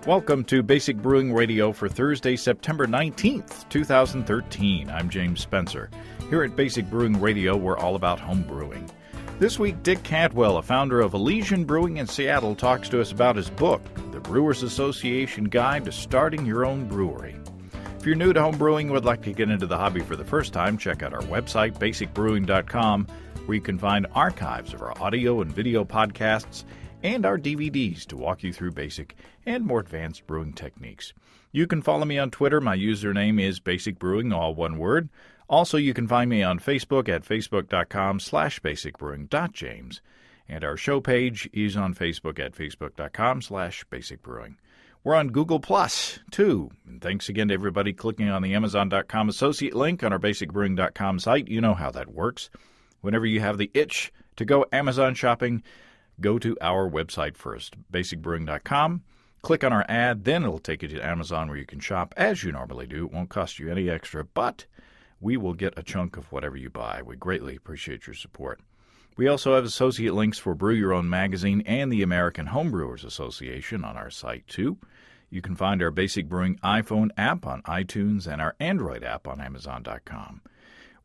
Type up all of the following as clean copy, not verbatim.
Welcome to Basic Brewing Radio for Thursday, September 19th, 2013. I'm James Spencer. Here at Basic Brewing Radio, we're all about home brewing. This week, Dick Cantwell, a founder of Elysian Brewing in Seattle, talks to us about his book, The Brewers Association Guide to Starting Your Own Brewery. If you're new to home brewing and would like to get into the hobby for the first time, check out our website, basicbrewing.com, where you can find archives of our audio and video podcasts and our DVDs to walk you through basic and more advanced brewing techniques. You can follow me on Twitter. My username is Basic Brewing, all one word. Also, you can find me on Facebook at facebook.com/basicbrewing.james. And our show page is on Facebook at facebook.com/basicbrewing. We're on Google Plus, too. And thanks again to everybody clicking on the Amazon.com associate link on our basicbrewing.com site. You know how that works. Whenever you have the itch to go Amazon shopping, go to our website first, basicbrewing.com. Click on our ad, then it'll take you to Amazon where you can shop as you normally do. It won't cost you any extra, but we will get a chunk of whatever you buy. We greatly appreciate your support. We also have associate links for Brew Your Own magazine and the American Homebrewers Association on our site, too. You can find our Basic Brewing iPhone app on iTunes and our Android app on Amazon.com.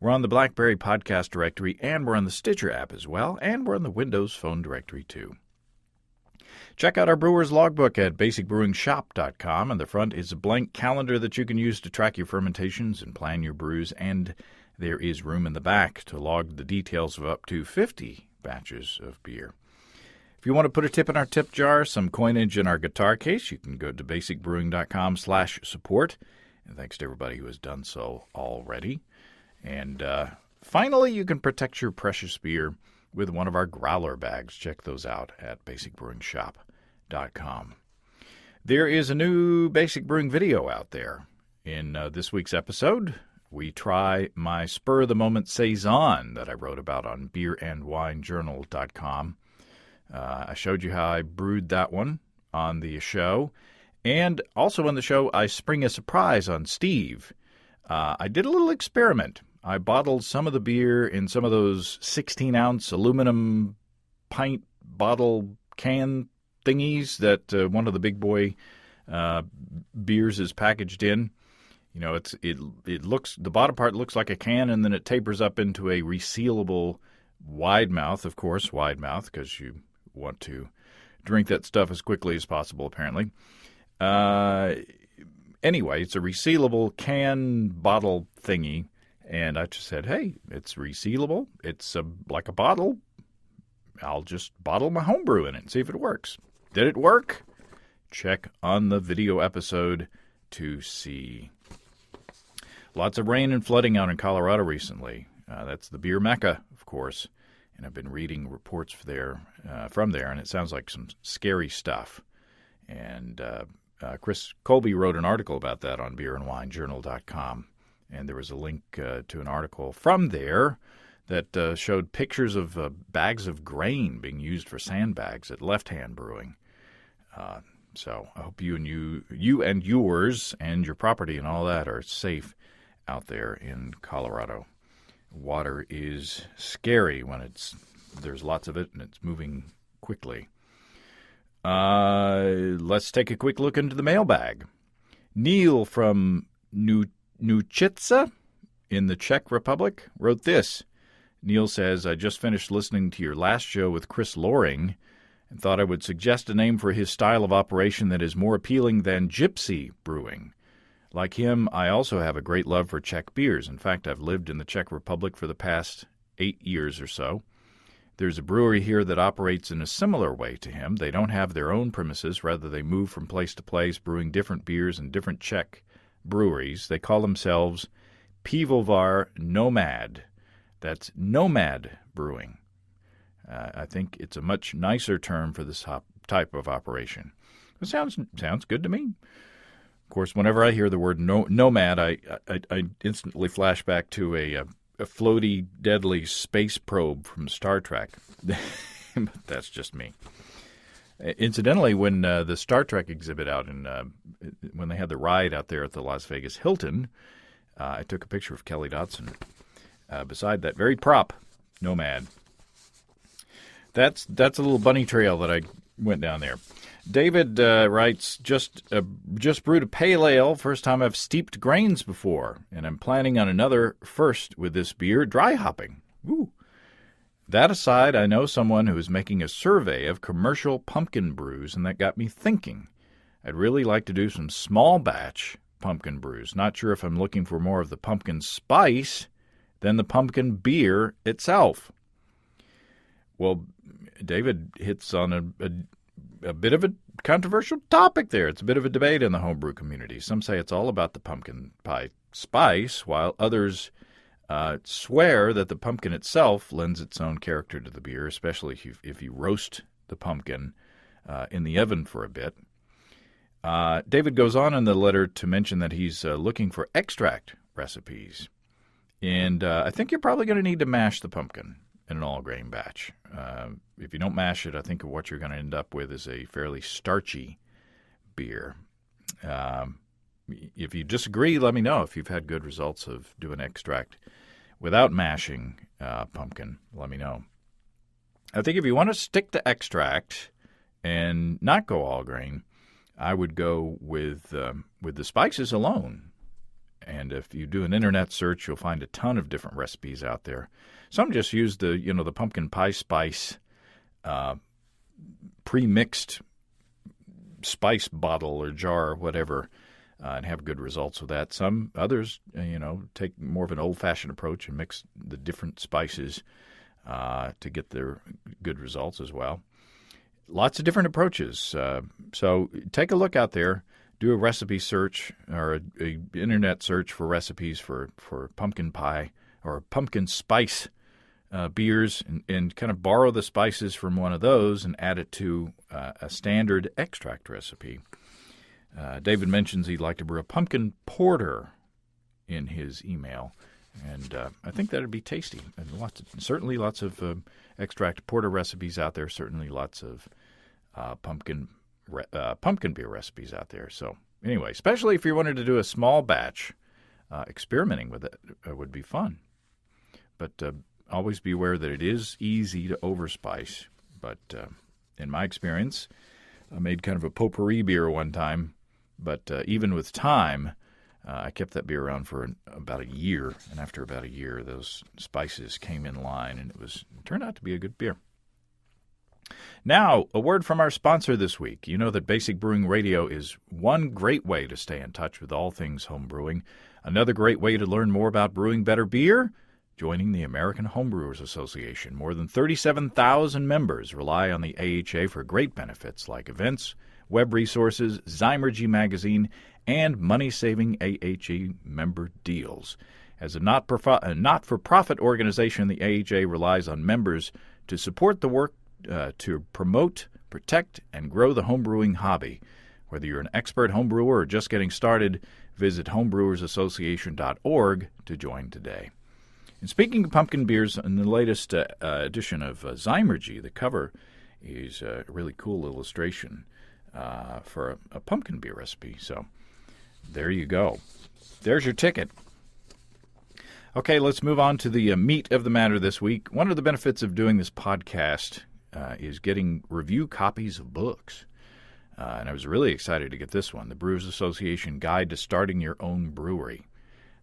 We're on the BlackBerry podcast directory, and we're on the Stitcher app as well, and we're on the Windows Phone directory, too. Check out our Brewer's Logbook at basicbrewingshop.com, and the front is a blank calendar that you can use to track your fermentations and plan your brews, and there is room in the back to log the details of up to 50 batches of beer. If you want to put a tip in our tip jar, some coinage in our guitar case, you can go to basicbrewing.com/support, and thanks to everybody who has done so already. And finally, you can protect your precious beer with one of our growler bags. Check those out at basicbrewingshop.com. There is a new Basic Brewing video out there. In this week's episode, we try my spur-of-the-moment Saison that I wrote about on beerandwinejournal.com. I showed you how I brewed that one on the show. And also on the show, I spring a surprise on Steve. I did a little experiment. I bottled some of the beer in some of those 16-ounce aluminum pint bottle can thingies that one of the big boy beers is packaged in. You know, it looks, the bottom part looks like a can, and then it tapers up into a resealable wide mouth, of course, wide mouth, because you want to drink that stuff as quickly as possible, apparently. Anyway, it's a resealable can bottle thingy, and I just said, hey, it's resealable. It's like a bottle. I'll just bottle my homebrew in it and see if it works. Did it work? Check on the video episode to see. Lots of rain and flooding out in Colorado recently. That's the beer mecca, of course, and I've been reading reports from there, and it sounds like some scary stuff. And Chris Colby wrote an article about that on beerandwinejournal.com, and there was a link to an article from there that showed pictures of bags of grain being used for sandbags at Left Hand Brewing. So I hope you and yours and your property and all that are safe out there in Colorado. Water is scary when there's lots of it and it's moving quickly. Let's take a quick look into the mailbag. Neil from Nuchitsa in the Czech Republic wrote this. Neil says, I just finished listening to your last show with Chris Loring and thought I would suggest a name for his style of operation that is more appealing than gypsy brewing. Like him, I also have a great love for Czech beers. In fact, I've lived in the Czech Republic for the past 8 years or so. There's a brewery here that operates in a similar way to him. They don't have their own premises. Rather, they move from place to place, brewing different beers in different Czech breweries. They call themselves Pivovar Nomad. That's Nomad Brewing. I think it's a much nicer term for this type of operation. It sounds good to me. Of course, whenever I hear the word nomad, I instantly flash back to a floaty, deadly space probe from Star Trek. But that's just me. Incidentally, when the Star Trek exhibit out when they had the ride out there at the Las Vegas Hilton, I took a picture of Kelly Dodson beside that very prop, Nomad. That's a little bunny trail that went down there. David writes, just brewed a pale ale. First time I've steeped grains before, and I'm planning on another first with this beer, dry hopping. Ooh. That aside, I know someone who is making a survey of commercial pumpkin brews, and that got me thinking. I'd really like to do some small batch pumpkin brews. Not sure if I'm looking for more of the pumpkin spice than the pumpkin beer itself. Well, David hits on a bit of a controversial topic there. It's a bit of a debate in the homebrew community. Some say it's all about the pumpkin pie spice, while others swear that the pumpkin itself lends its own character to the beer, especially if you roast the pumpkin in the oven for a bit. David goes on in the letter to mention that he's looking for extract recipes. And I think you're probably going to need to mash the pumpkin in an all-grain batch. If you don't mash it, I think what you're going to end up with is a fairly starchy beer. If you disagree, let me know. If you've had good results of doing extract without mashing pumpkin, let me know. I think if you want to stick to extract and not go all grain, I would go with the spices alone. And if you do an internet search, you'll find a ton of different recipes out there. Some just use the pumpkin pie spice pre-mixed spice bottle or jar or whatever, and have good results with that. Some others, take more of an old-fashioned approach and mix the different spices to get their good results as well. Lots of different approaches. So take a look out there. Do a recipe search or a internet search for recipes for pumpkin pie or pumpkin spice beers and kind of borrow the spices from one of those and add it to a standard extract recipe. David mentions he'd like to brew a pumpkin porter in his email, and I think that would be tasty. And certainly lots of extract porter recipes out there, certainly lots of pumpkin beer recipes out there. So anyway, especially if you wanted to do a small batch, experimenting with it would be fun. But always be aware that it is easy to overspice. But in my experience, I made kind of a potpourri beer one time. But even with time, I kept that beer around for about a year. And after about a year, those spices came in line, and it turned out to be a good beer. Now, a word from our sponsor this week. You know that Basic Brewing Radio is one great way to stay in touch with all things home brewing. Another great way to learn more about brewing better beer? Joining the American Homebrewers Association. More than 37,000 members rely on the AHA for great benefits like events, web resources, Zymergy magazine, and money-saving AHA member deals. As a not-for-profit organization, the AHA relies on members to support the work to promote, protect, and grow the homebrewing hobby. Whether you're an expert homebrewer or just getting started, visit homebrewersassociation.org to join today. And speaking of pumpkin beers, in the latest edition of Zymergy, the cover is a really cool illustration for a pumpkin beer recipe. So there you go. There's your ticket. Okay, let's move on to the meat of the matter this week. One of the benefits of doing this podcast is getting review copies of books. And I was really excited to get this one, the Brewers Association Guide to Starting Your Own Brewery.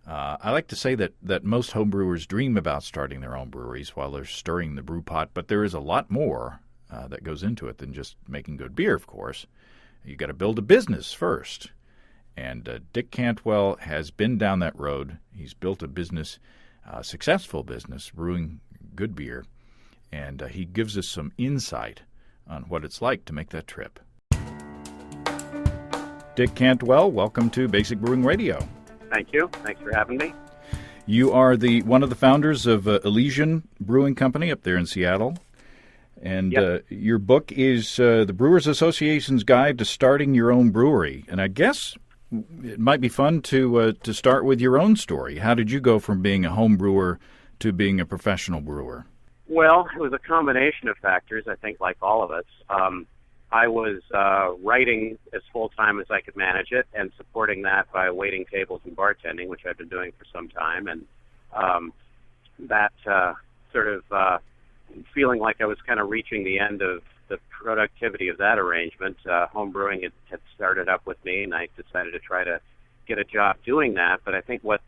I like to say that most homebrewers dream about starting their own breweries while they're stirring the brew pot, but there is a lot more that goes into it than just making good beer, of course. You got to build a business first. And Dick Cantwell has been down that road. He's built a business, successful business, brewing good beer. And he gives us some insight on what it's like to make that trip. Dick Cantwell, welcome to Basic Brewing Radio. Thank you. Thanks for having me. You are one of the founders of Elysian Brewing Company up there in Seattle. And Yep. Your book is the Brewers Association's Guide to Starting Your Own Brewery. And I guess it might be fun to start with your own story. How did you go from being a home brewer to being a professional brewer? Well, it was a combination of factors, I think, like all of us. I was writing as full-time as I could manage it and supporting that by waiting tables and bartending, which I've been doing for some time. And that sort of feeling like I was kind of reaching the end of the productivity of that arrangement. Home brewing had started up with me, and I decided to try to get a job doing that. But I think what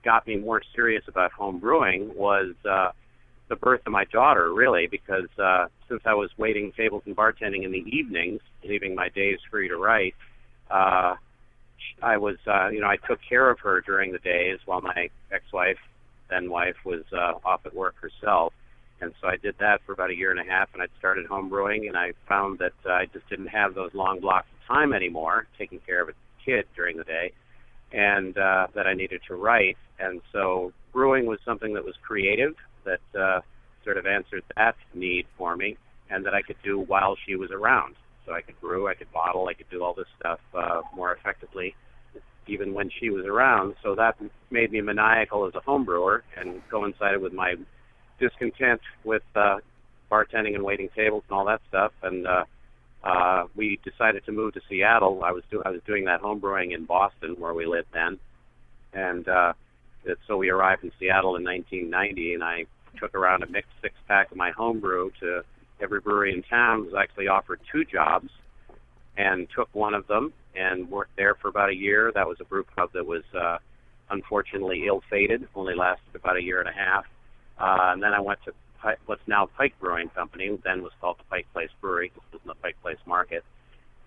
got me more serious about home brewing was the birth of my daughter, really, because since I was waiting tables and bartending in the evenings, leaving my days free to write, I was, I took care of her during the days while my ex-wife, then wife, was off at work herself. And so I did that for about a year and a half, and I started home brewing, and I found that I just didn't have those long blocks of time anymore, taking care of a kid during the day, and that I needed to write. And so brewing was something that was creative, that sort of answered that need for me, and that I could do while she was around. So I could brew, I could bottle, I could do all this stuff more effectively, even when she was around. So that made me maniacal as a home brewer, and coincided with my discontent with bartending and waiting tables and all that stuff. And we decided to move to Seattle. I was doing that home brewing in Boston, where we lived then, and so we arrived in Seattle in 1990, and I took around a mixed six-pack of my home brew to every brewery in town. Was actually offered 2 jobs, and took one of them and worked there for about a year. That was a brew pub that was unfortunately ill-fated, only lasted about a year and a half. And then I went to what's now Pike Brewing Company, then was called the Pike Place Brewery. This was in the Pike Place market.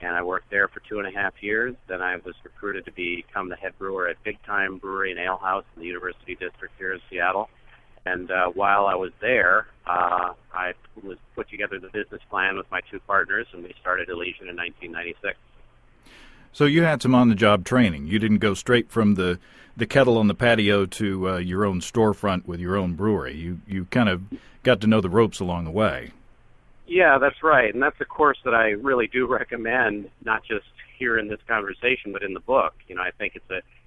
And I worked there for 2.5 years. Then I was recruited to become the head brewer at Big Time Brewery and Ale House in the University District here in Seattle. And while I was there, I was put together the business plan with my 2 partners, and we started Elysian in 1996. So you had some on-the-job training. You didn't go straight from the kettle on the patio to your own storefront with your own brewery. You kind of got to know the ropes along the way. Yeah, that's right. And that's a course that I really do recommend, not just here in this conversation, but in the book. I think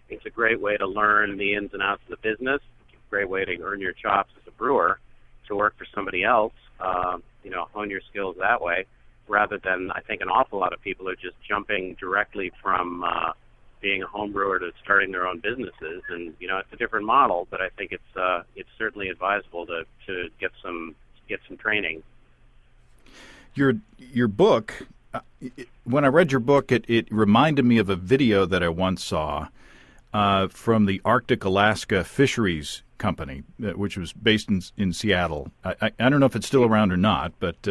it's a great way to learn the ins and outs of the business. It's a great way to earn your chops as a brewer, to work for somebody else, hone your skills that way, rather than, I think, an awful lot of people are just jumping directly from being a home brewer to starting their own businesses. And, it's a different model, but I think it's certainly advisable to get some training. Your book, when I read your book, it reminded me of a video that I once saw from the Arctic Alaska Fisheries Company, which was based in Seattle. I don't know if it's still around or not, but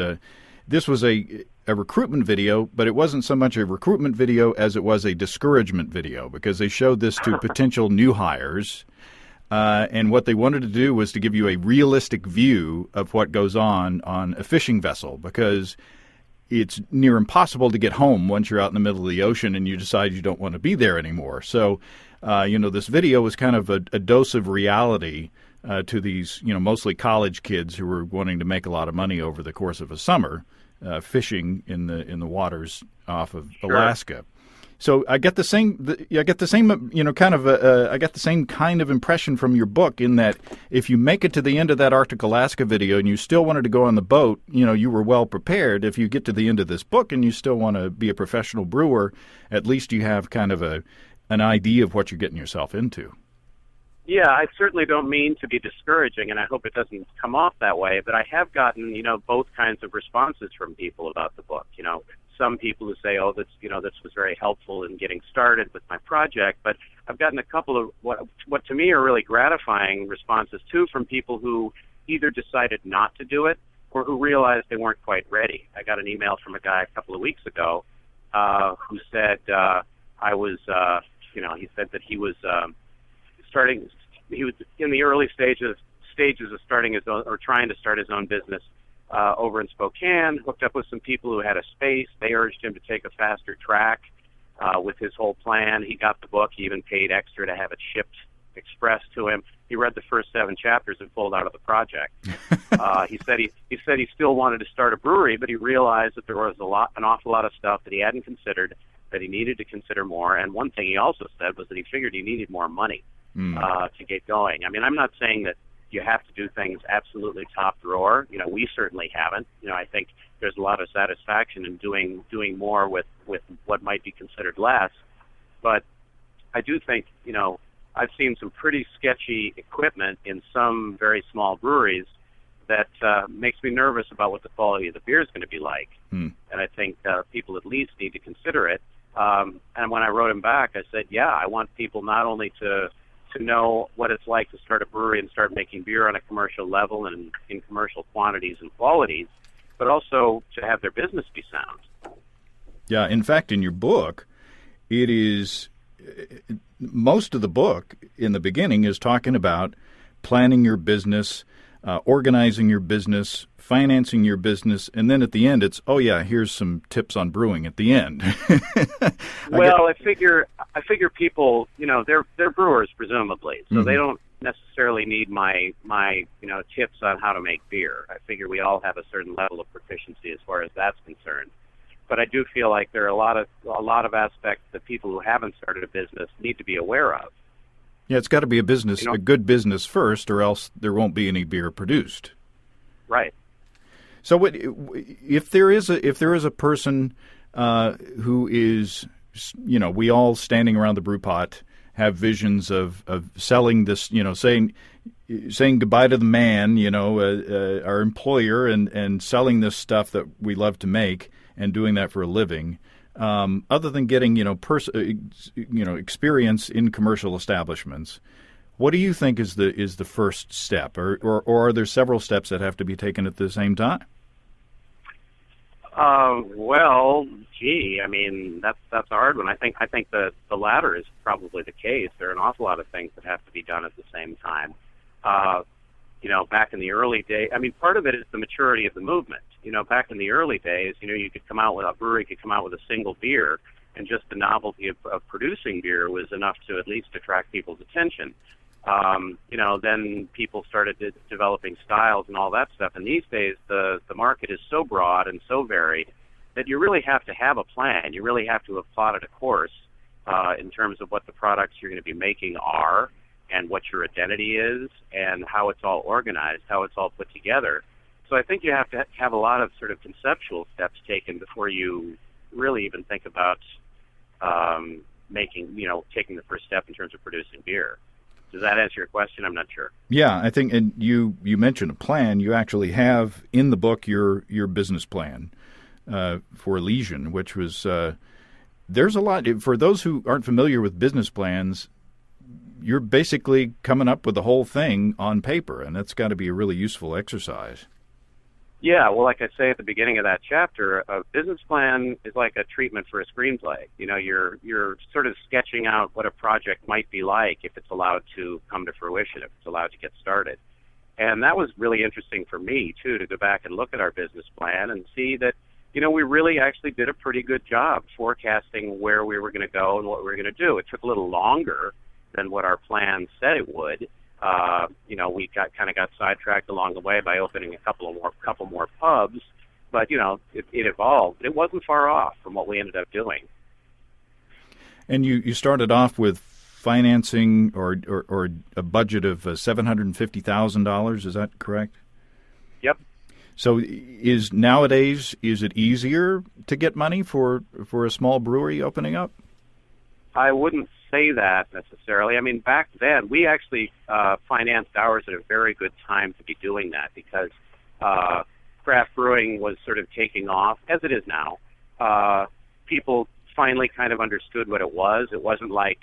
this was a recruitment video, but it wasn't so much a recruitment video as it was a discouragement video, because they showed this to potential new hires. And what they wanted to do was to give you a realistic view of what goes on a fishing vessel, because it's near impossible to get home once you're out in the middle of the ocean and you decide you don't want to be there anymore. So, this video was kind of a dose of reality to these, mostly college kids who were wanting to make a lot of money over the course of a summer fishing in the waters off of Alaska. So I get the same, kind of impression from your book, in that if you make it to the end of that Arctic Alaska video and you still wanted to go on the boat, you were well prepared. If you get to the end of this book and you still want to be a professional brewer, at least you have kind of an idea of what you're getting yourself into. Yeah, I certainly don't mean to be discouraging, and I hope it doesn't come off that way, but I have gotten, both kinds of responses from people about the book. Some people who say, "Oh, this was very helpful in getting started with my project," but I've gotten a couple of what to me are really gratifying responses too, from people who either decided not to do it or who realized they weren't quite ready. I got an email from a guy a couple of weeks ago who said he said that he was he was in the early stages of starting his own, or trying to start his own business over in Spokane, hooked up with some people who had a space. They urged him to take a faster track with his whole plan. He got the book. He even paid extra to have it shipped express to him. He read the first 7 chapters and pulled out of the project. He said he still wanted to start a brewery, but he realized that there was an awful lot of stuff that he hadn't considered, that he needed to consider more. And one thing he also said was that he figured he needed more money to get going. I mean, I'm not saying that you have to do things absolutely top drawer. We certainly haven't. I think there's a lot of satisfaction in doing more with what might be considered less. But I do think, I've seen some pretty sketchy equipment in some very small breweries that makes me nervous about what the quality of the beer is going to be like. And I think people at least need to consider it. And when I wrote him back, I said, yeah, I want people not only to know what it's like to start a brewery and start making beer on a commercial level and in commercial quantities and qualities, but also to have their business be sound. Yeah, in fact, in your book, it is most of the book in the beginning is talking about planning your business, organizing your business, financing your business, and then at the end it's, oh yeah, here's some tips on brewing at the end. I figure people, they're brewers presumably, so they don't necessarily need my tips on how to make beer. I figure we all have a certain level of proficiency as far as that's concerned. But I do feel like there are a lot of aspects that people who haven't started a business need to be aware of. Yeah, it's got to be a business, a good business first, or else there won't be any beer produced. Right. So, if there is a person who is, we all standing around the brew pot have visions of selling this, saying goodbye to the man, our employer, and selling this stuff that we love to make and doing that for a living. Other than getting, experience in commercial establishments, what do you think is the first step, or are there several steps that have to be taken at the same time? That's a hard one. I think the latter is probably the case. There are an awful lot of things that have to be done at the same time. Back in the early days, part of it is the maturity of the movement. Back in the early days, a brewery could come out with a single beer, and just the novelty of producing beer was enough to at least attract people's attention. Then people started developing styles and all that stuff. And these days, the market is so broad and so varied that you really have to have a plan. You really have to have plotted a course in terms of what the products you're going to be making are, and what your identity is, and how it's all organized, how it's all put together. So I think you have to have a lot of sort of conceptual steps taken before you really even think about taking the first step in terms of producing beer. Does that answer your question? I'm not sure. Yeah, I think, and you mentioned a plan. You actually have in the book your business plan for Elysian, which was there's a lot for those who aren't familiar with business plans. You're basically coming up with the whole thing on paper, and that's got to be a really useful exercise. Yeah, well, like I say at the beginning of that chapter, a business plan is like a treatment for a screenplay. You're sort of sketching out what a project might be like if it's allowed to come to fruition, if it's allowed to get started. And that was really interesting for me, too, to go back and look at our business plan and see that, we really actually did a pretty good job forecasting where we were going to go and what we were going to do. It took a little longer than what our plan said it would. We got sidetracked along the way by opening a couple more pubs, but it evolved. It wasn't far off from what we ended up doing. And you started off with financing or a budget of $750,000. Is that correct? Yep. So nowadays is it easier to get money for a small brewery opening up? I wouldn't say that necessarily. Back then, we actually financed ours at a very good time to be doing that because craft brewing was sort of taking off, as it is now. People finally kind of understood what it was. It wasn't like,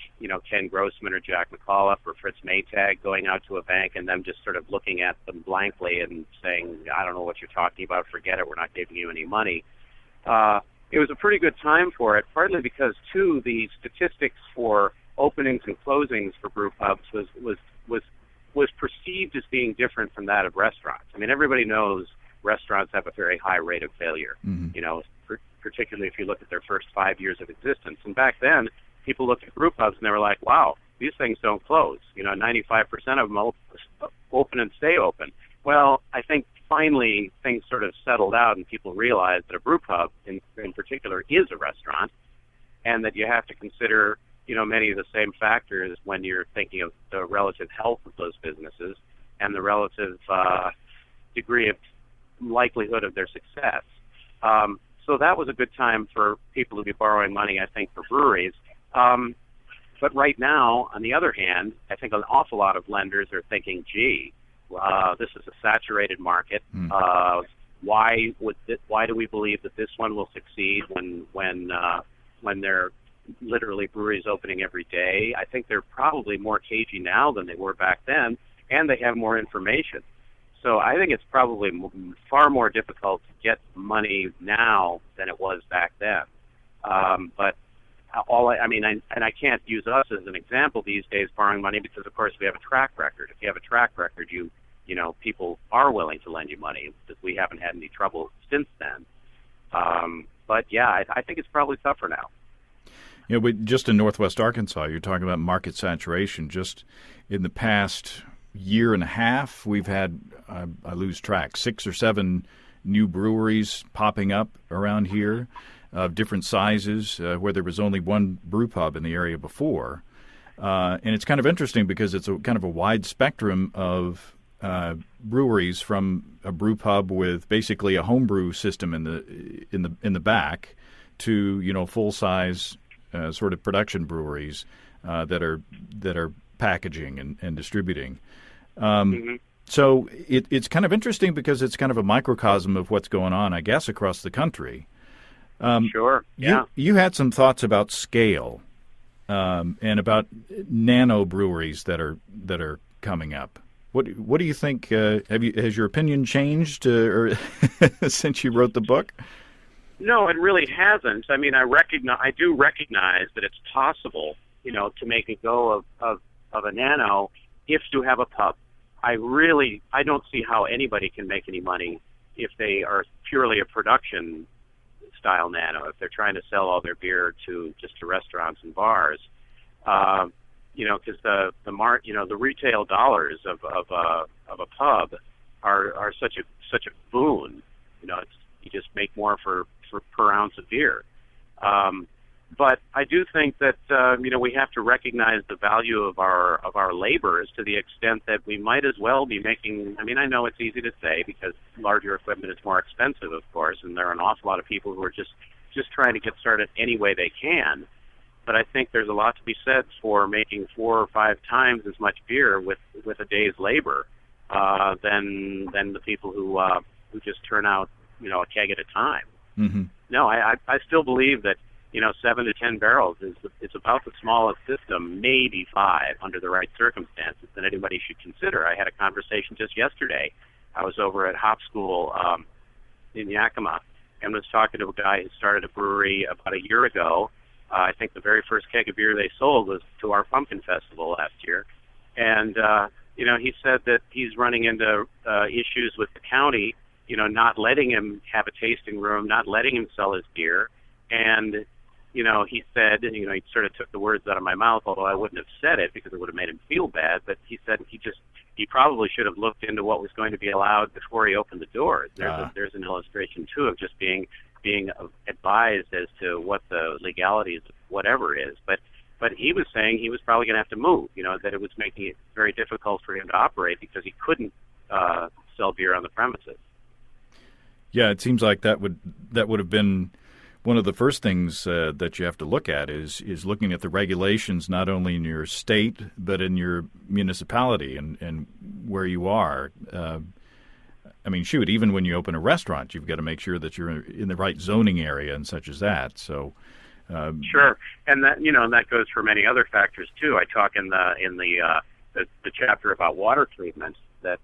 Ken Grossman or Jack McAuliffe or Fritz Maytag going out to a bank and them just sort of looking at them blankly and saying, I don't know what you're talking about, forget it, we're not giving you any money. It was a pretty good time for it, partly because, too, the statistics for openings and closings for brew pubs was perceived as being different from that of restaurants. Everybody knows restaurants have a very high rate of failure, particularly if you look at their first 5 years of existence. And back then, people looked at brew pubs and they were like, wow, these things don't close. 95% of them open and stay open. Well, I think finally things sort of settled out and people realized that a brew pub in particular is a restaurant, and that you have to consider many of the same factors when you're thinking of the relative health of those businesses and the relative degree of likelihood of their success. So that was a good time for people to be borrowing money, I think, for breweries. But right now, on the other hand, I think an awful lot of lenders are thinking, gee, This is a saturated market. Why do we believe that this one will succeed when there are literally breweries opening every day? I think they're probably more cagey now than they were back then, and they have more information. So I think it's probably far more difficult to get money now than it was back then. But I can't use us as an example these days borrowing money because, of course, we have a track record. If you have a track record, people are willing to lend you money because we haven't had any trouble since then. But yeah, I think it's probably tougher now. Just in Northwest Arkansas, you're talking about market saturation. Just in the past year and a half, we've had, I lose track, 6 or 7 new breweries popping up around here of different sizes, where there was only one brew pub in the area before. And it's kind of interesting because it's kind of a wide spectrum of breweries, from a brew pub with basically a homebrew system in the back to full size sort of production breweries that are packaging and distributing. So it's kind of interesting because it's kind of a microcosm of what's going on, I guess, across the country. Sure. Yeah. You had some thoughts about scale and about nano breweries that are coming up. What do you think? Has your opinion changed or since you wrote the book? No, it really hasn't. I mean, I do recognize that it's possible, to make a go of a nano if you have a pub. I don't see how anybody can make any money if they are purely a production style nano. If they're trying to sell all their beer to restaurants and bars, because the retail dollars of a pub are such a boon. You just make more for per ounce of beer. But I do think that we have to recognize the value of our laborers to the extent that we might as well be making. I mean, I know it's easy to say because larger equipment is more expensive, of course, and there are an awful lot of people who are just trying to get started any way they can. But I think there's a lot to be said for making 4 or 5 times as much beer with a day's labor than the people who just turn out a keg at a time. Mm-hmm. No, I still believe that 7 to 10 barrels is about the smallest system, maybe 5 under the right circumstances that anybody should consider. I had a conversation just yesterday. I was over at Hop School in Yakima and was talking to a guy who started a brewery about a year ago. I think the very first keg of beer they sold was to our Pumpkin Festival last year. And, he said that he's running into issues with the county, not letting him have a tasting room, not letting him sell his beer. And, he said, he sort of took the words out of my mouth, although I wouldn't have said it because it would have made him feel bad. But he said he probably should have looked into what was going to be allowed before he opened the doors. There's an illustration, too, of just being advised as to what the legalities of whatever is. But he was saying he was probably going to have to move, that it was making it very difficult for him to operate because he couldn't sell beer on the premises. Yeah, it seems like that would have been one of the first things that you have to look at is looking at the regulations not only in your state but in your municipality and where you are. I mean, shoot, even when you open a restaurant, you've got to make sure that you're in the right zoning area and such as that. So, sure, and that goes for many other factors too. I talk in the chapter about water treatment that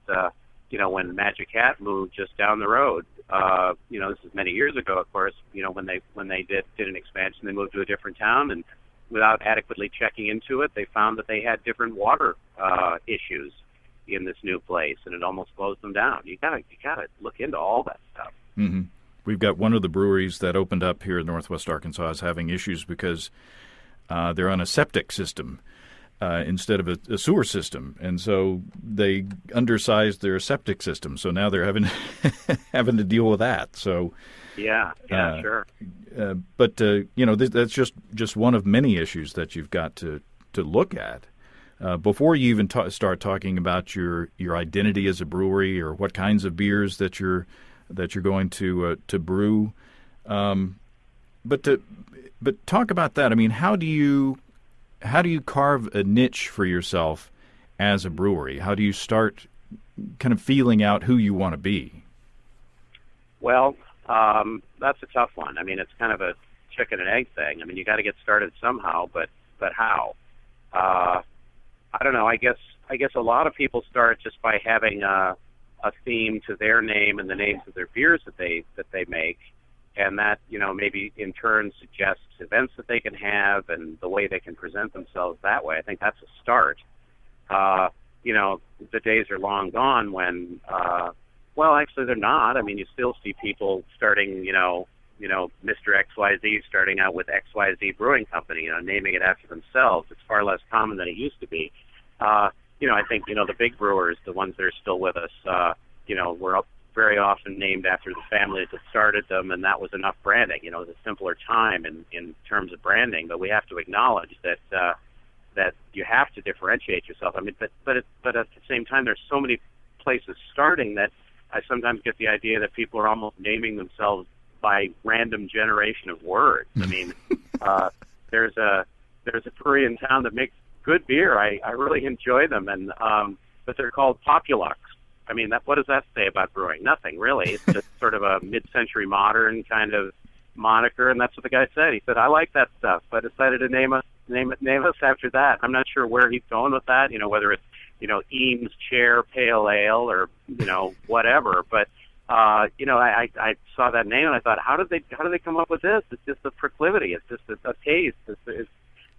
when Magic Hat moved just down the road, this is many years ago, of course. When they did an expansion, they moved to a different town, and without adequately checking into it, they found that they had different water issues in this new place, and it almost closed them down. You gotta look into all that stuff. Mm-hmm. We've got one of the breweries that opened up here in Northwest Arkansas is having issues because they're on a septic system instead of a sewer system, and so they undersized their septic system. So now they're having to deal with that. So yeah, sure. But that's just one of many issues that you've got to look at. Before you even start talking about your identity as a brewery or what kinds of beers that you're going to brew, but talk about that. I mean, how do you carve a niche for yourself as a brewery? How do you start kind of feeling out who you want to be? Well, that's a tough one. I mean, it's kind of a chicken and egg thing. I mean, you got to get started somehow, but how? I don't know. I guess a lot of people start just by having a theme to their name and the names of their beers that they make, and that, you know, maybe in turn suggests events that they can have and the way they can present themselves that way. I think that's a start. You know, the days are long gone when, well, actually they're not. I mean, you still see people starting, you know, Mr. XYZ starting out with XYZ Brewing Company, you know, naming it after themselves. It's far less common than it used to be. You know, I think, you know, the big brewers, the ones that are still with us, you know, were very often named after the families that started them, and that was enough branding. You know, it was a simpler time in terms of branding, but we have to acknowledge that that you have to differentiate yourself. I mean, but at the same time, there's so many places starting that I sometimes get the idea that people are almost naming themselves by random generation of words. I mean, there's a brewery in town that makes good beer. I really enjoy them, and but they're called Populux. I mean, what does that say about brewing? Nothing, really. It's just sort of a mid-century modern kind of moniker, and that's what the guy said. He said, "I like that stuff," but I decided to name us after that. I'm not sure where he's going with that. You know, whether it's, you know, Eames Chair Pale Ale or, you know, whatever. But you know, I saw that name and I thought, how did they come up with this? It's just a proclivity. It's just a taste.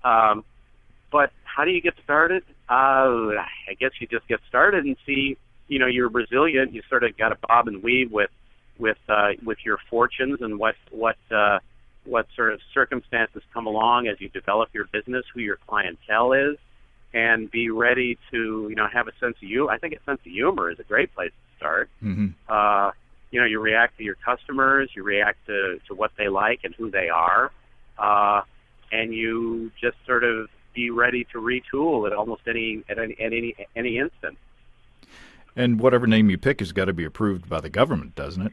But how do you get started? I guess you just get started and see. You know, you're resilient. You sort of got to bob and weave with your fortunes and what sort of circumstances come along as you develop your business, who your clientele is, and be ready to, you know, have a sense of I think a sense of humor is a great place to start. Mm-hmm. You know, you react to your customers, you react to what they like and who they are, and you just sort of be ready to retool at almost any instant. And whatever name you pick has got to be approved by the government, doesn't it?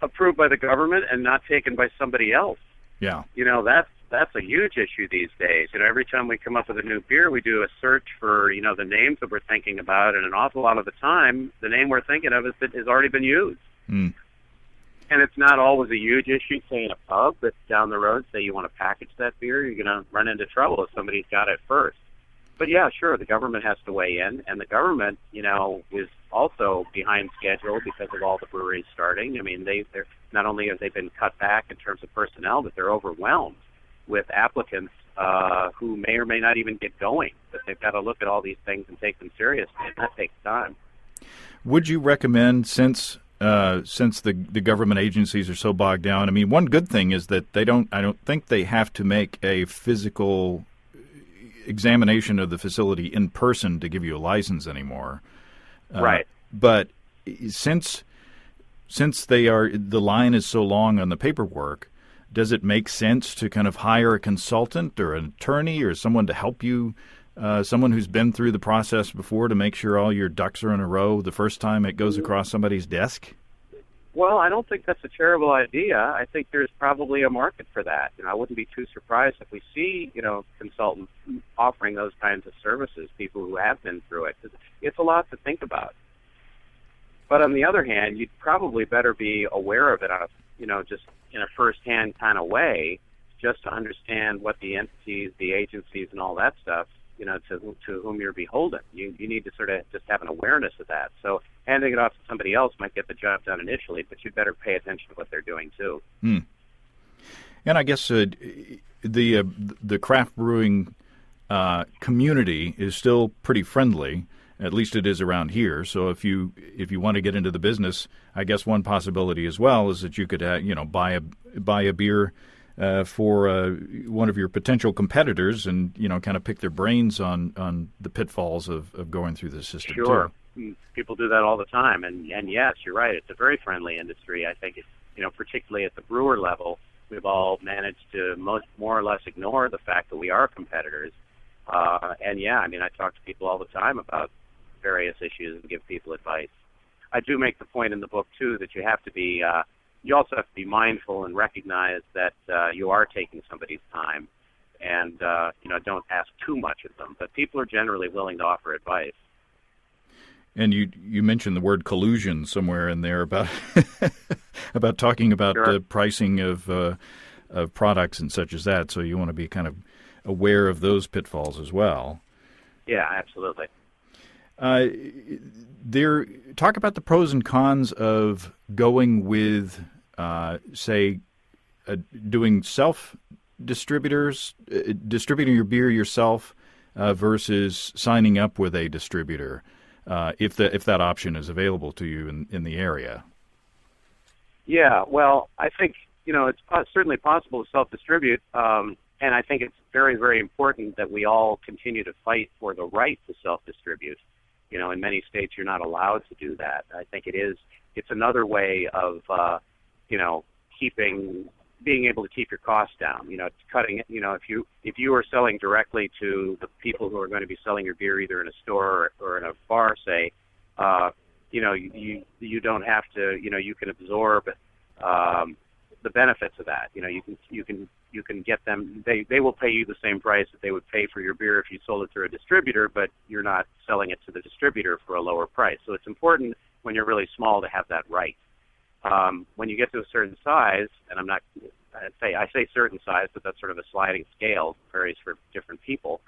Approved by the government and not taken by somebody else. Yeah. You know, that's a huge issue these days. You know, every time we come up with a new beer, we do a search for, you know, the names that we're thinking about, and an awful lot of the time, the name we're thinking of has already been used. Mm. And it's not always a huge issue, say in a pub, but down the road, say you want to package that beer, you're going to run into trouble if somebody's got it first. But yeah, sure, the government has to weigh in, and the government, you know, is also behind schedule because of all the breweries starting. I mean, they're not only have they been cut back in terms of personnel, but they're overwhelmed with applicants who may or may not even get going. But they've got to look at all these things and take them seriously, and that takes time. Would you recommend, since the government agencies are so bogged down? I mean, one good thing is that I don't think they have to make a physical examination of the facility in person to give you a license anymore. Right. But since the line is so long on the paperwork, does it make sense to kind of hire a consultant or an attorney or someone to help you, someone who's been through the process before, to make sure all your ducks are in a row the first time it goes across somebody's desk? Well, I don't think that's a terrible idea. I think there's probably a market for that. You know, I wouldn't be too surprised if we see, you know, consultants offering those kinds of services, people who have been through it. It's a lot to think about. But on the other hand, you'd probably better be aware of it on a, you know, just in a first-hand kind of way, just to understand what the entities, the agencies, and all that stuff, you know, to whom you're beholden. You need to sort of just have an awareness of that. So handing it off to somebody else might get the job done initially, but you'd better pay attention to what they're doing too. Hmm. And I guess the craft brewing community is still pretty friendly. At least it is around here. So if you want to get into the business, I guess one possibility as well is that you could buy a beer for one of your potential competitors, and kind of pick their brains on the pitfalls of going through the system. Sure. Too. People do that all the time, and yes, you're right. It's a very friendly industry. I think particularly at the brewer level, we've all managed to more or less ignore the fact that we are competitors. And yeah, I mean, I talk to people all the time about various issues and give people advice. I do make the point in the book too that you have to be, you also have to be mindful and recognize that you are taking somebody's time, and don't ask too much of them. But people are generally willing to offer advice. And you mentioned the word collusion somewhere in there about about talking about Sure. pricing of products and such as that. So you want to be kind of aware of those pitfalls as well. Yeah, absolutely. Talk about the pros and cons of going with, say, doing self-distributors, distributing your beer yourself versus signing up with a distributor, if that option is available to you in the area. Yeah, well, I think, it's certainly possible to self-distribute, and I think it's very, very important that we all continue to fight for the right to self-distribute. In many states, you're not allowed to do that. I think it's another way of, being able to keep your costs down. Cutting it. If you are selling directly to the people who are going to be selling your beer either in a store or in a bar, say, you don't have to. You can absorb the benefits of that. You can get them. They will pay you the same price that they would pay for your beer if you sold it through a distributor, but you're not selling it to the distributor for a lower price. So it's important when you're really small to have that right. When you get to a certain size, and I say certain size, but that's sort of a sliding scale, varies for different people.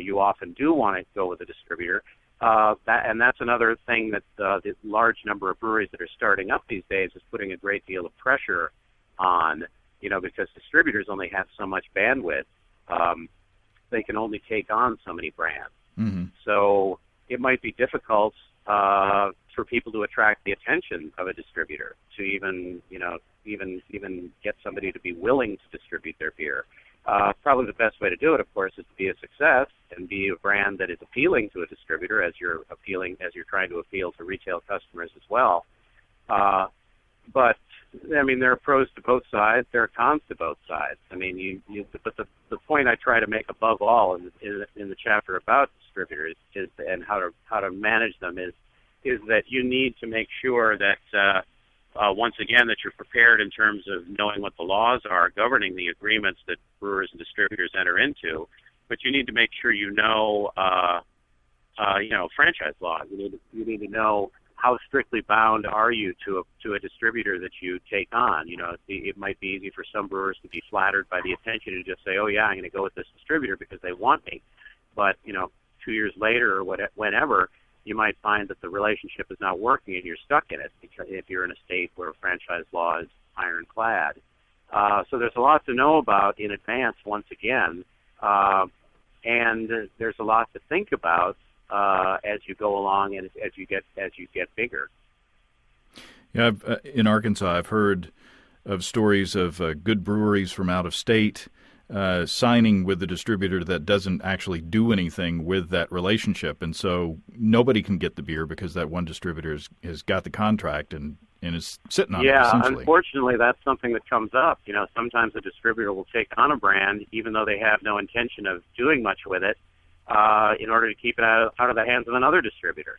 You often do want to go with a distributor, and that's another thing that the large number of breweries that are starting up these days is putting a great deal of pressure on. Because distributors only have so much bandwidth, they can only take on so many brands. Mm-hmm. So it might be difficult for people to attract the attention of a distributor to even get somebody to be willing to distribute their beer. Probably the best way to do it, of course, is to be a success and be a brand that is appealing to a distributor as you're trying to appeal to retail customers as well. But there are pros to both sides. There are cons to both sides. But the point I try to make above all in the chapter about distributors and how to manage them is that you need to make sure that once again that you're prepared in terms of knowing what the laws are governing the agreements that brewers and distributors enter into. But you need to make sure franchise laws. You need to know how strictly bound are you to a distributor that you take on. It might be easy for some brewers to be flattered by the attention and just say, oh yeah, I'm going to go with this distributor because they want me. But 2 years later or whenever, you might find that the relationship is not working and you're stuck in it because if you're in a state where franchise law is ironclad. So there's a lot to know about in advance once again, and there's a lot to think about as you go along and as you get bigger. Yeah, in Arkansas, I've heard of stories of good breweries from out of state signing with the distributor that doesn't actually do anything with that relationship, and so nobody can get the beer because that one distributor has got the contract and is sitting on it. Yeah, unfortunately, that's something that comes up. Sometimes a distributor will take on a brand even though they have no intention of doing much with it, in order to keep it out of the hands of another distributor.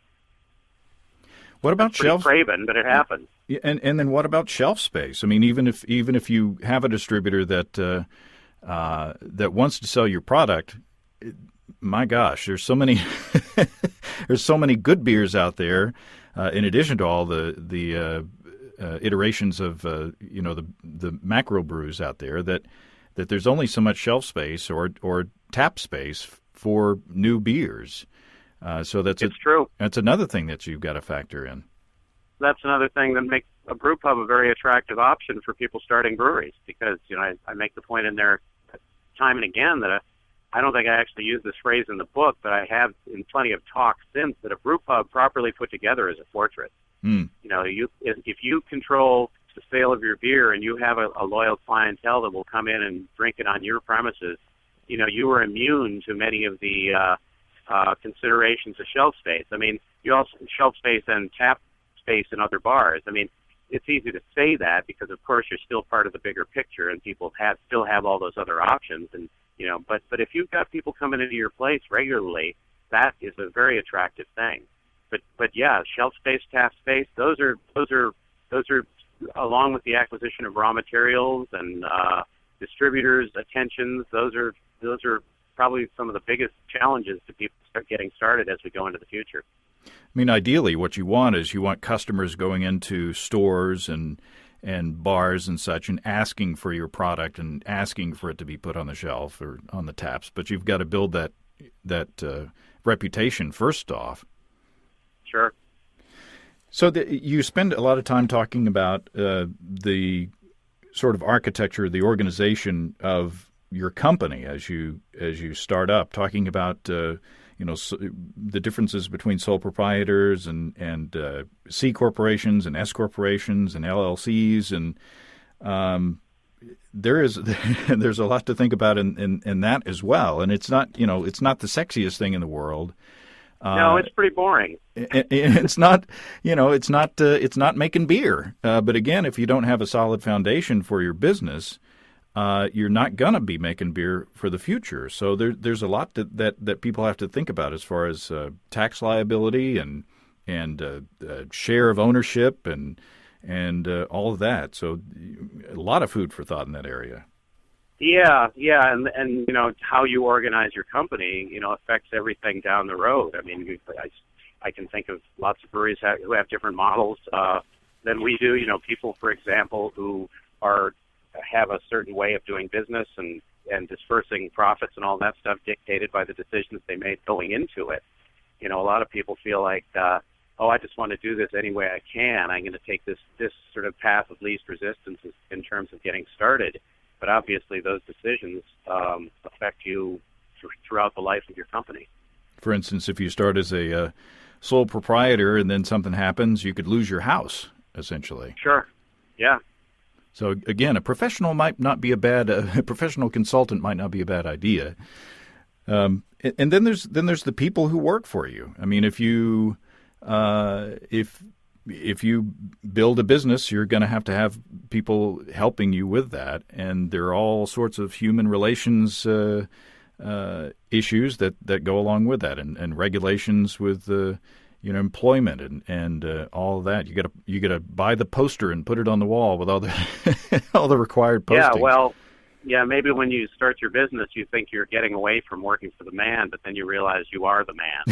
What about shelf? Craven, but it happens. And then what about shelf space? Even if you have a distributor that wants to sell your product, my gosh, there's so many there's so many good beers out there. In addition to all the iterations of the macro brews out there, that there's only so much shelf space or tap space for new beers. So it's true. That's another thing that you've got to factor in. That's another thing that makes a brew pub a very attractive option for people starting breweries because, I make the point in there time and again that I don't think I actually use this phrase in the book, but I have in plenty of talks since that a brew pub properly put together is a fortress. Mm. If you control the sale of your beer and you have a loyal clientele that will come in and drink it on your premises, you are immune to many of the considerations of shelf space. You also shelf space and tap space in other bars. It's easy to say that because, of course, you're still part of the bigger picture, and people still have all those other options. And but if you've got people coming into your place regularly, that is a very attractive thing. But yeah, shelf space, tap space, those are along with the acquisition of raw materials and distributors' attentions. Those are probably some of the biggest challenges to people start getting started as we go into the future. I mean, ideally, what you want is you want customers going into stores and bars and such and asking for your product and asking for it to be put on the shelf or on the taps. But you've got to build that reputation first off. Sure. So you spend a lot of time talking about the sort of architecture, the organization of your company as you start up, talking about the differences between sole proprietors and C corporations and S corporations and LLCs, and there's a lot to think about in that as well. And it's not the sexiest thing in the world. No, it's pretty boring. It's not making beer. But again, if you don't have a solid foundation for your business, you're not going to be making beer for the future. So there's a lot that people have to think about as far as tax liability and share of ownership and all of that. So a lot of food for thought in that area. Yeah, and how you organize your company, affects everything down the road. I mean, I can think of lots of breweries who have different models than we do. People, for example, who have a certain way of doing business and dispersing profits and all that stuff dictated by the decisions they made going into it. A lot of people feel like, I just want to do this any way I can. I'm going to take this sort of path of least resistance in terms of getting started. But obviously those decisions affect you throughout the life of your company. For instance, if you start as a sole proprietor and then something happens, you could lose your house, essentially. Sure, yeah. So again, a professional professional consultant might not be a bad idea. And then there's the people who work for you. I mean, if you build a business, you're going to have people helping you with that, and there are all sorts of human relations issues that go along with that, and regulations with employment and all of that. You got to buy the poster and put it on the wall with all the all the required postings. Yeah, maybe when you start your business, you think you're getting away from working for the man, but then you realize you are the man.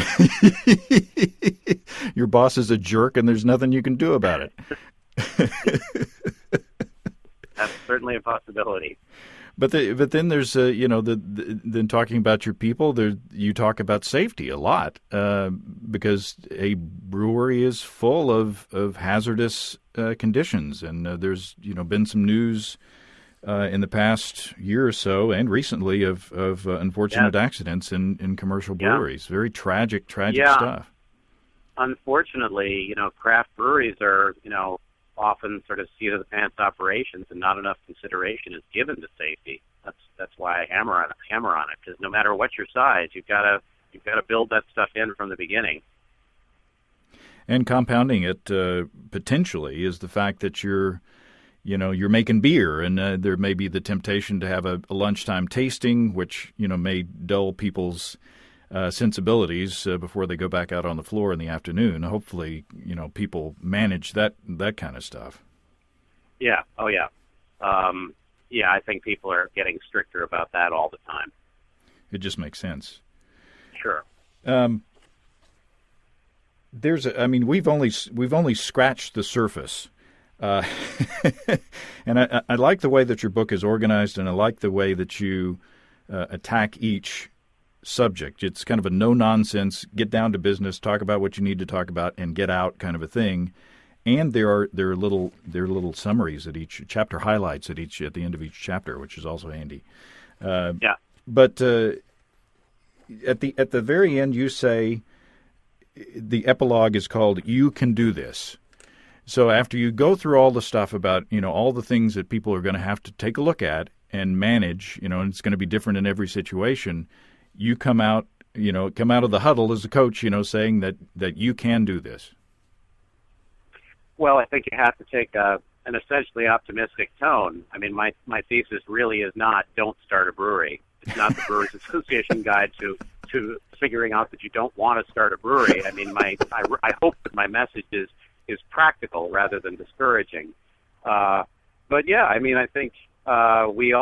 Your boss is a jerk, and there's nothing you can do about it. That's certainly a possibility. But then there's then talking about your people, you talk about safety a lot because a brewery is full of hazardous conditions, and there's been some news in the past year or so, and recently, of unfortunate accidents in commercial breweries. Very tragic stuff. Unfortunately, craft breweries are, often sort of seat of the pants operations, and not enough consideration is given to safety. That's why I hammer on it, because no matter what your size, you've got to build that stuff in from the beginning. And compounding it potentially is the fact that you're making beer, and there may be the temptation to have a lunchtime tasting, which, may dull people's sensibilities before they go back out on the floor in the afternoon. Hopefully, people manage that kind of stuff. Yeah. Oh, yeah. I think people are getting stricter about that all the time. It just makes sense. Sure. We've only scratched the surface. And I like the way that your book is organized, and I like the way that you attack each subject. It's kind of a no-nonsense, get down to business, talk about what you need to talk about, and get out kind of a thing. And there are little summaries at each chapter, highlights at the end of each chapter, which is also handy. Yeah. But at the very end, you say the epilogue is called "You Can Do This." So after you go through all the stuff about, all the things that people are going to have to take a look at and manage, and it's going to be different in every situation, you come out of the huddle as a coach, saying that you can do this. Well, I think you have to take an essentially optimistic tone. I mean, my thesis really is not don't start a brewery. It's not the Brewers Association guide to figuring out that you don't want to start a brewery. I mean, I hope that my message is practical rather than discouraging. But yeah, I mean, I think we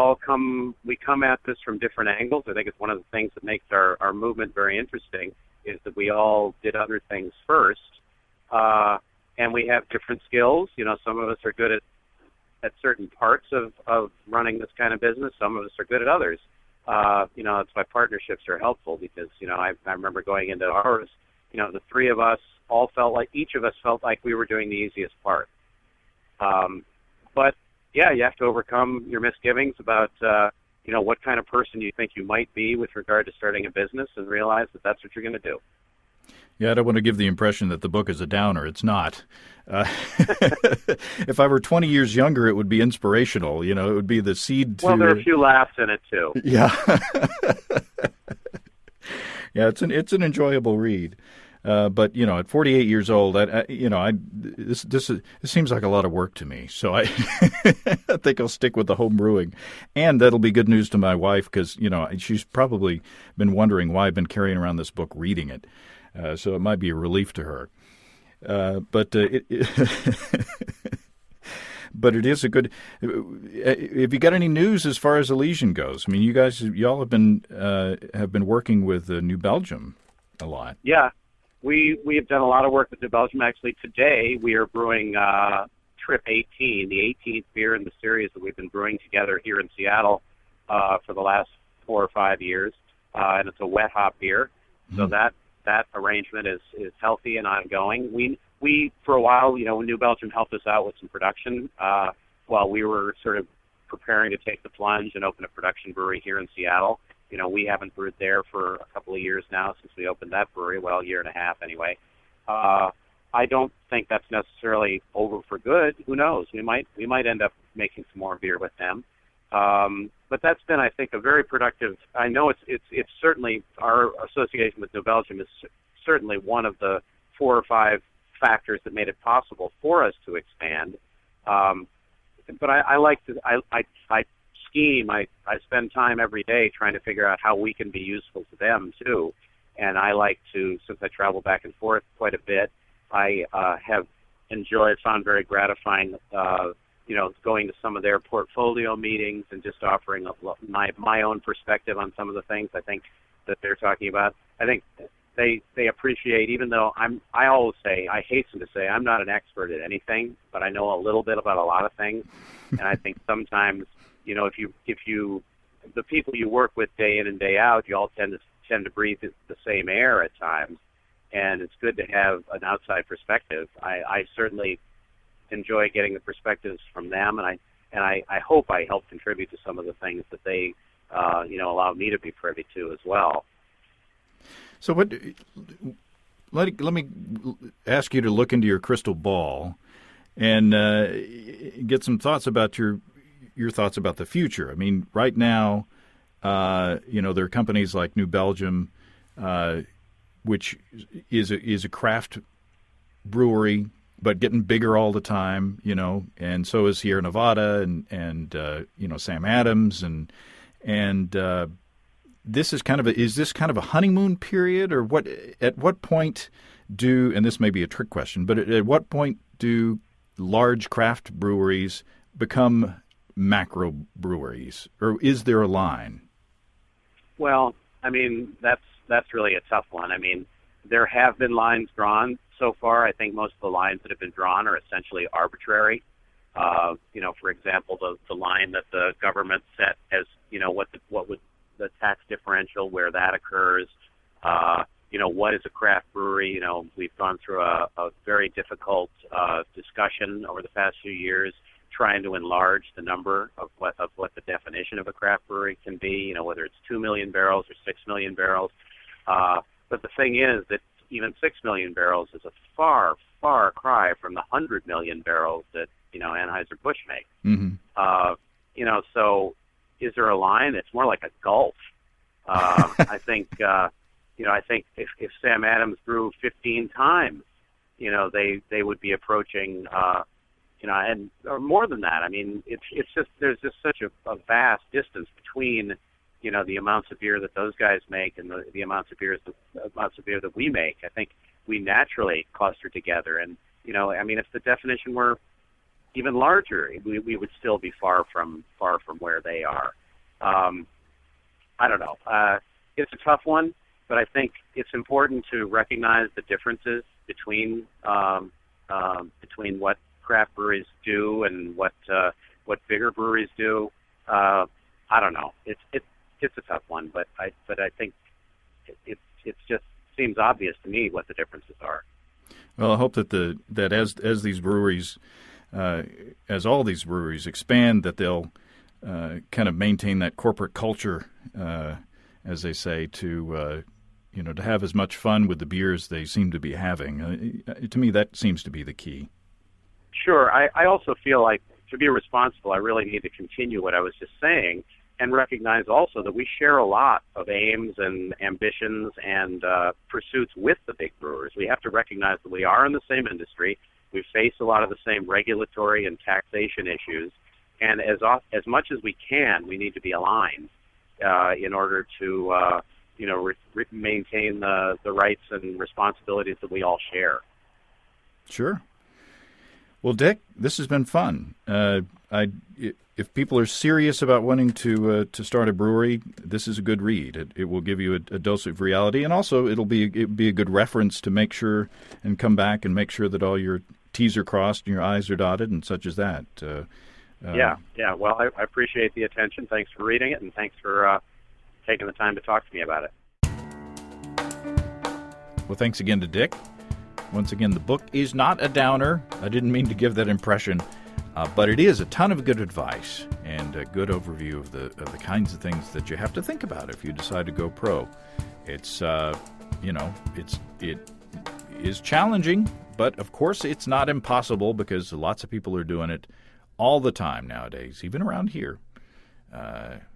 come at this from different angles. I think it's one of the things that makes our movement very interesting. is that we all did other things first, and we have different skills. Some of us are good at certain parts of running this kind of business. Some of us are good at others. That's why partnerships are helpful, because, I remember going into ours, the three of us all each of us felt like we were doing the easiest part. But yeah, you have to overcome your misgivings about, what kind of person you think you might be with regard to starting a business, and realize that that's what you're going to do. Yeah, I don't want to give the impression that the book is a downer. It's not. If I were 20 years younger, it would be inspirational. It would be the seed to... Well, there are a few laughs in it, too. Yeah. Yeah, it's an enjoyable read. But at 48 years old, this seems like a lot of work to me. So I think I'll stick with the home brewing, and that'll be good news to my wife, because she's probably been wondering why I've been carrying around this book, reading it. So it might be a relief to her. But it is a good. Have you got any news as far as Elysian goes? I mean, y'all have been working with New Belgium a lot. Yeah. We have done a lot of work with New Belgium. Actually, today we are brewing Trip 18, the 18th beer in the series that we've been brewing together here in Seattle for the last 4 or 5 years, and it's a wet hop beer. So that arrangement is healthy and ongoing. We for a while, New Belgium helped us out with some production while we were sort of preparing to take the plunge and open a production brewery here in Seattle. We haven't brewed there for a couple of years now since we opened that brewery, well, a year and a half anyway. I don't think that's necessarily over for good. Who knows? We might end up making some more beer with them. But that's been, I think, a very productive. I know it's certainly, our association with New Belgium is certainly one of the 4 or 5 factors that made it possible for us to expand. But I like to I scheme. I spend time every day trying to figure out how we can be useful to them too. And I like to, since I travel back and forth quite a bit, I have found very gratifying, going to some of their portfolio meetings and just offering my own perspective on some of the things I think that they're talking about. I think they appreciate, even though I always say, I hasten to say, I'm not an expert at anything, but I know a little bit about a lot of things. And I think sometimes, if you the people you work with day in and day out, you all tend to breathe the same air at times, and it's good to have an outside perspective. I certainly enjoy getting the perspectives from them, and I hope I help contribute to some of the things that they allow me to be privy to as well. So let me ask you to look into your crystal ball and get some thoughts about your thoughts about the future. I mean, right now, there are companies like New Belgium, which is a craft brewery, but getting bigger all the time, and so is Sierra Nevada and Sam Adams and this is is this kind of a honeymoon period, or what? At what point and this may be a trick question, but at what point do large craft breweries become macro breweries, or is there a line? Well, I mean, that's really a tough one. I mean, there have been lines drawn so far. I think most of the lines that have been drawn are essentially arbitrary. For example, the line that the government set as, what would the tax differential, where that occurs, what is a craft brewery? We've gone through a very difficult discussion over the past few years, trying to enlarge the number of what the definition of a craft brewery can be, whether it's 2 million barrels or 6 million barrels. But the thing is that even 6 million barrels is a far, far cry from the 100 million barrels that, Anheuser-Busch make. Mm-hmm. So is there a line? It's more like a gulf. I think, I think if Sam Adams grew 15 times, they would be approaching, or more than that. I mean, it's just, there's just such a vast distance between, the amounts of beer that those guys make and the amounts of beer that we make. I think we naturally cluster together. And, if the definition were even larger, we would still be far from where they are. I don't know. It's a tough one. But I think it's important to recognize the differences between what craft breweries do and what bigger breweries do. I don't know. It's a tough one, but I think it just seems obvious to me what the differences are. Well, I hope that as these breweries, as all these breweries expand, that they'll kind of maintain that corporate culture, as they say, to have as much fun with the beers they seem to be having. To me, that seems to be the key. Sure. I also feel like to be responsible, I really need to continue what I was just saying and recognize also that we share a lot of aims and ambitions and pursuits with the big brewers. We have to recognize that we are in the same industry. We face a lot of the same regulatory and taxation issues. And as much as we can, we need to be aligned in order to maintain the rights and responsibilities that we all share. Sure. Well, Dick, this has been fun. If people are serious about wanting to start a brewery, this is a good read. It will give you a dose of reality, and also it'll be a good reference to make sure and come back and make sure that all your T's are crossed and your I's are dotted, and such as that. Yeah. Well, I appreciate the attention. Thanks for reading it, and thanks for taking the time to talk to me about it. Well, thanks again to Dick. Once again, the book is not a downer. I didn't mean to give that impression, but it is a ton of good advice and a good overview of the kinds of things that you have to think about if you decide to go pro. It's it is challenging, but of course it's not impossible because lots of people are doing it all the time nowadays, even around here.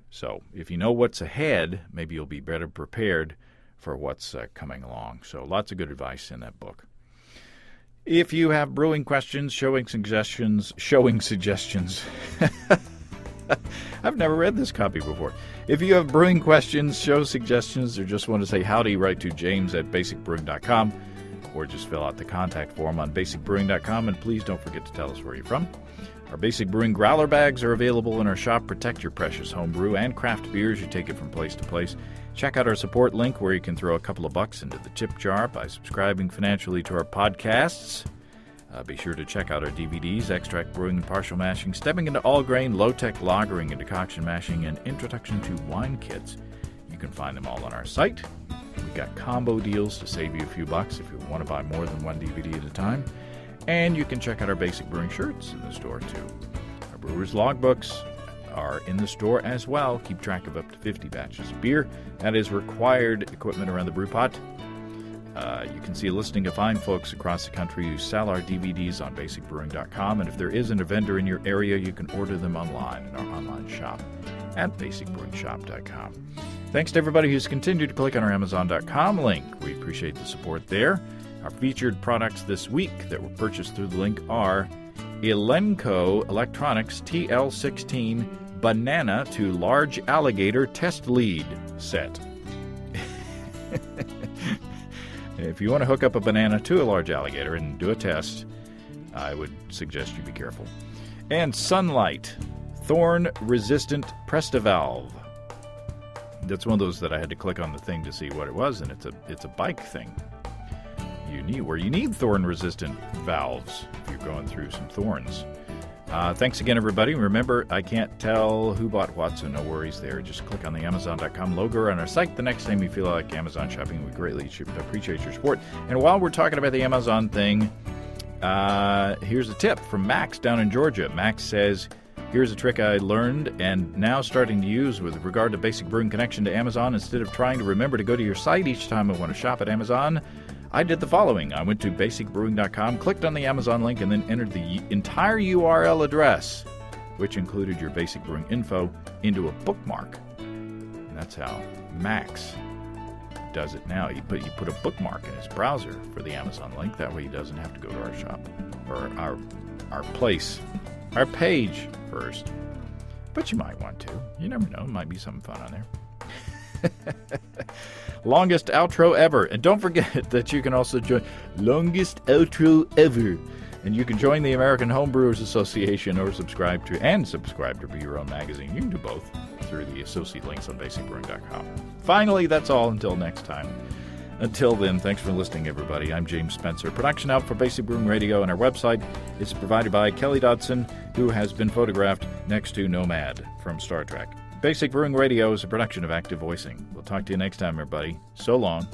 So if you know what's ahead, maybe you'll be better prepared for what's coming along. So lots of good advice in that book. If you have brewing questions, showing suggestions. I've never read this copy before. If you have brewing questions, show suggestions, or just want to say howdy, write to james@basicbrewing.com, or just fill out the contact form on basicbrewing.com, and please don't forget to tell us where you're from. Our Basic Brewing growler bags are available in our shop. Protect your precious home brew and craft beers. You take it from place to place. Check out our support link where you can throw a couple of bucks into the tip jar by subscribing financially to our podcasts. Be sure to check out our DVDs, Extract Brewing and Partial Mashing, Stepping into All Grain, Low-Tech Lagering and Decoction Mashing, and Introduction to Wine Kits. You can find them all on our site. We've got combo deals to save you a few bucks if you want to buy more than one DVD at a time. And you can check out our Basic Brewing shirts in the store, too. Our Brewers logbooks are in the store as well. Keep track of up to 50 batches of beer. That is required equipment around the brew pot. You can see a listing of fine folks across the country who sell our DVDs on basicbrewing.com. And if there isn't a vendor in your area, you can order them online in our online shop at basicbrewingshop.com. Thanks to everybody who's continued to click on our Amazon.com link. We appreciate the support there. Our featured products this week that were purchased through the link are Elenco Electronics TL16 Banana to Large Alligator Test Lead Set. If you want to hook up a banana to a large alligator and do a test, I would suggest you be careful. And Sunlight Thorn-Resistant Presta-Valve. That's one of those that I had to click on the thing to see what it was, and it's a bike thing. You need thorn-resistant valves if you're going through some thorns. Thanks again, everybody. Remember, I can't tell who bought what, so no worries there. Just click on the Amazon.com logo on our site the next time you feel like Amazon shopping. We greatly appreciate your support. And while we're talking about the Amazon thing, here's a tip from Max down in Georgia. Max says, here's a trick I learned and now starting to use with regard to Basic Brewing connection to Amazon. Instead of trying to remember to go to your site each time I want to shop at Amazon, I did the following. I went to basicbrewing.com, clicked on the Amazon link, and then entered the entire URL address, which included your Basic Brewing info, into a bookmark. And that's how Max does it now. You put a bookmark in his browser for the Amazon link. That way he doesn't have to go to our shop or our place, our page first. But you might want to. You never know. It might be something fun on there. Longest outro ever. And don't forget that you can also join Longest Outro Ever. And you can join the American Homebrewers Association or subscribe to Be Your Own Magazine. You can do both through the associate links on basicbrewing.com. Finally, that's all until next time. Until then, thanks for listening, everybody. I'm James Spencer. Production out for Basic Brewing Radio, and our website is provided by Kelly Dodson, who has been photographed next to Nomad from Star Trek. Basic Brewing Radio is a production of Active Voicing. We'll talk to you next time, everybody. So long.